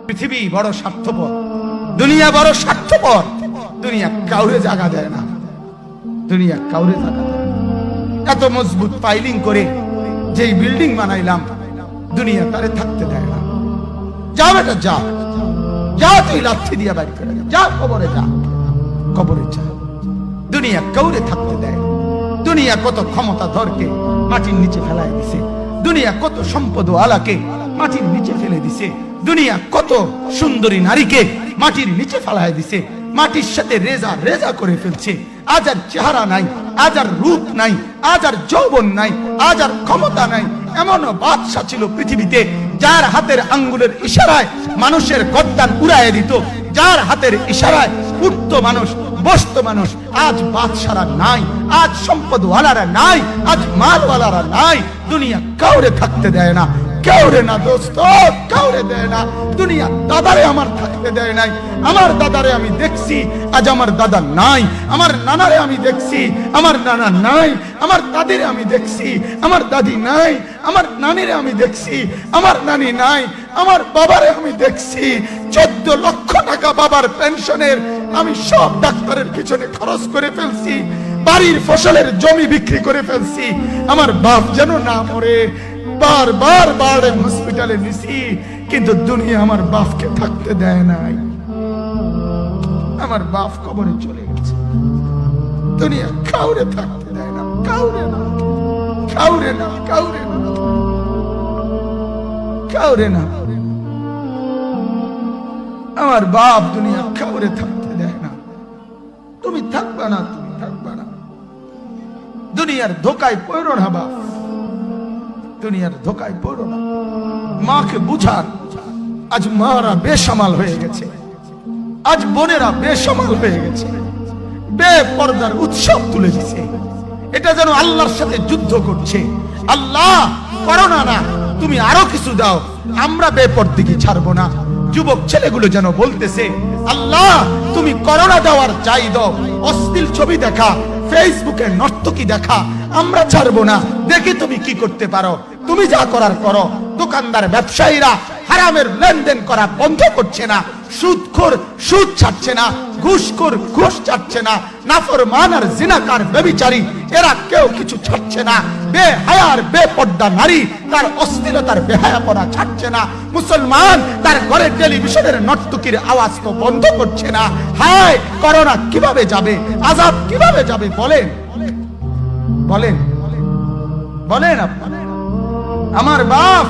পৃথিবী বড় স্বার্থপর, দুনিয়া বড় স্বার্থপর। দুনিয়া কাউরে জায়গা দেয় না, দুনিয়া কাউরে জায়গা দেয় না। এত মজবুত পাইলিং করে যেই বিল্ডিং বানাইলাম, দুনিয়া তারে থাকতে দেয় না। যা বেটা যা, যা তুই লাথি দিয়া বাড়ি করে যা, কবরে যা, কবরে যা। দুনিয়া কাউরে থাকতে দেয়। দুনিয়া কত ক্ষমতা ধরকে মাটির নিচে ফেলায় দিছে, দুনিয়া কত সম্পদ আলাকে মাটির নিচে ফেলে দিছে, দুনিয়া কত সুন্দরী নারীকে মাটির নিচে ফেলায় দিছে, মাটির সাথে রেজা রেজা করে ফেলছে। আজ আর চেহারা নাই, আজ আর রূপ নাই, আজ আর যৌবন নাই, আজ আর ক্ষমতা নাই। এমন বাদশা ছিল পৃথিবীতে যার হাতের আঙ্গুলের ইশারায় মানুষের গর্দান উড়াইয়া দিত, যার হাতের ইশারায় উঠত মানুষ, বসত মানুষ। আজ বাদশারা নাই, আজ সম্পদওয়ালারা নাই, আজ মালওয়ালারা নাই। দুনিয়া কাউরে থাকতে দেয় না, কাউরে না দোস্ত, কাউরে দেয় না। দুনিয়া দাদারে আমার থাকতে দেয় নাই। আমার দাদারে আমি দেখছি, আজ আমার দাদা নাই। আমার নানারে আমি দেখছি, আমার নানা নাই। আমার দাদিরে আমি দেখছি, আমার দাদি নাই। আমার নানিরে আমি দেখছি, আমার নানি নাই। আমার বাবারে আমি দেখছি, 14 লক্ষ টাকা বাবার পেনশনের আমি সব ডাক্তারের পিছনে খরচ করে ফেলছি, বাড়ির ফসলের জমি বিক্রি করে ফেলছি। আমার বাপ যেন না মরে বারবার বারে হসপিটালে নিছি, কিন্তু দুনিয়া আমার বাপকে থাকতে দেয় নাই। আমার বাপ কবরে চলে গেছে। দুনিয়া কাউরে থাকতে দেয় না, কাউরে না, কাউরে না, কাউরে না, কাউরে না। আমার বাপ দুনিয়া কাউরে থাকতে দেয় না। তুমি থাকবা না, তুমি থাকবা না। দুনিয়ার ধোকায় পড়ো না বাপ, দুনিয়ার ধোকায় পড়ো না। মাকে বুঝান, আজ মারা বেসামাল হয়ে গেছে, আজ বোনেরা বেসামাল হয়ে গেছে, বেপরদার উৎসব তুলে দিছে। এটা যেন আল্লাহর সাথে যুদ্ধ করছে। আল্লাহ করোনা না, তুমি আরো কিছু দাও, আমরা বেপরদিকে ছাড়বো না। যুবক ছেলেগুলো যেন বলতেছে, আল্লাহ তুমি করোনা দেওয়ার চাই দাও, অশ্লীল ছবি দেখা, ফেসবুকে নর্তকী দেখা আমরা ছাড়বো না। দেখি তুমি কি করতে পারো, তুমি যা করার করো। দোকানদার ব্যবসায়ীরা হারামের লেনদেন করা বন্ধ করছে না, সুদখোর সুদ ছাড়ছে না, ঘুষখোর ঘুষ ছাড়ছে না, নাফরমান আর জিনাকার ব্যভিচারী এরা কেউ কিছু ছাড়ছে না। বেহায়ার বেপর্দা নারী তার অশ্লীলতার বেহায়াপনা ছাড়ছে না। মুসলমান তার ঘরে টেলিভিশনের নর্তকীর আওয়াজ তো বন্ধ করছে না। হায় করোনা কিভাবে যাবে, আযাব কিভাবে যাবে বলেন, বলেন, বলেন আপনারা। আমার বাপ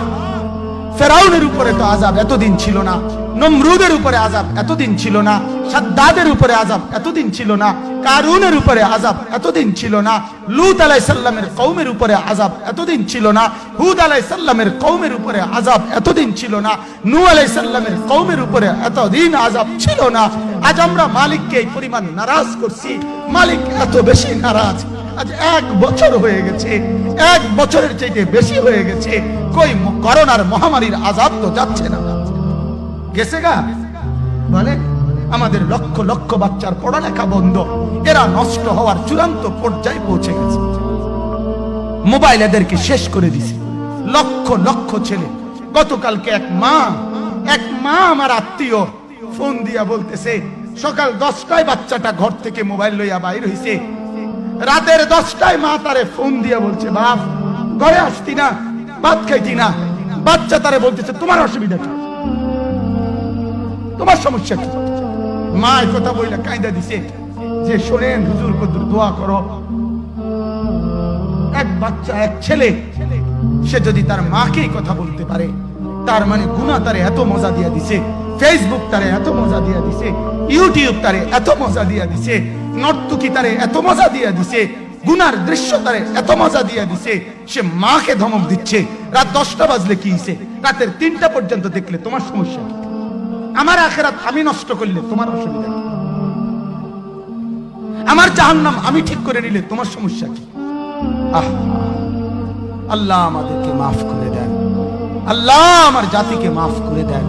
ফেরাউনের উপরে তো আযাব এতদিন ছিল না, নমরুদের উপরে আযাব এতদিন ছিল না, সাদ্দাদের উপরে আযাব এতদিন ছিল না, কারুনের উপরে আযাব এতদিন ছিল না, লূত আলাইহিস সালামের কওমের উপরে আযাব এতদিন ছিল না, হুদ আলাইহিস সালামের কওমের উপরে আযাব এতদিন ছিল না, নূহ আলাইহিস সালামের কওমের উপরে এতদিন আযাব ছিল না। আজ আমরা মালিককে এই পরিমাণ নারাজ করছি, মালিক এত বেশি নারাজ। আজ 1 বছর হয়ে গেছে, 1 বছরের চাইতে বেশি হয়ে গেছে, কই করোনার মহামারীর আযাব তো যাচ্ছে না, গেছে গা বলে। আমাদের লক্ষ লক্ষ বাচ্চার পড়ালেখা বন্ধ, এরা নষ্ট হওয়ার চূড়ান্ত পর্যায়ে পৌঁছে গেছে। মোবাইল এদেরকে শেষ করে দিছে। লক্ষ লক্ষ ছেলে। গতকালকে এক মা আমার আত্মীয় ফোন দিয়া বলতেছে, সকাল 10টায় বাচ্চাটা ঘর থেকে মোবাইল লইয়া বাইর হইছে, রাতের 10টায় মা তারে ফোন দিয়া বলছে, বাপ ঘরে আসতি না, ভাত খাইতি না। বাচ্চা তারে বলতেছে, তোমার অসুবিধা কি, তোমার সমস্যা কি? মা এই কথা বইলা কায়দা দিছে যে শোনেন হুজুর কদ্দুর দোয়া করো। এক বাচ্চা, এক ছেলে, সে যদি তার মাকে কথা বলতে পারে, তার মানে গুনাহ তারে এত মজা দিয়া দিছে, ফেসবুক তারে এত মজা দিয়া দিছে, ইউটিউব তারে এত মজা দিয়া দিছে, নর্তকী তারে এত মজা দিয়া দিছে, গুনার দৃশ্য তারে এত মজা দিয়া দিছে, সে মাকে ধমক দিচ্ছে। রাত 10টা বাজলে কি হইছে, রাতের 3টা পর্যন্ত দেখলে তোমার সমস্যা কি? আমার আখিরাত আমি নষ্ট করলে তোমার অসুবিধা কি? আমার জাহান্নাম আমি ঠিক করে নিলে তোমার সমস্যা কি? আল্লাহ আমাদেরকে মাফ করে দেন, আল্লাহ আমার জাতিকে মাফ করে দেন।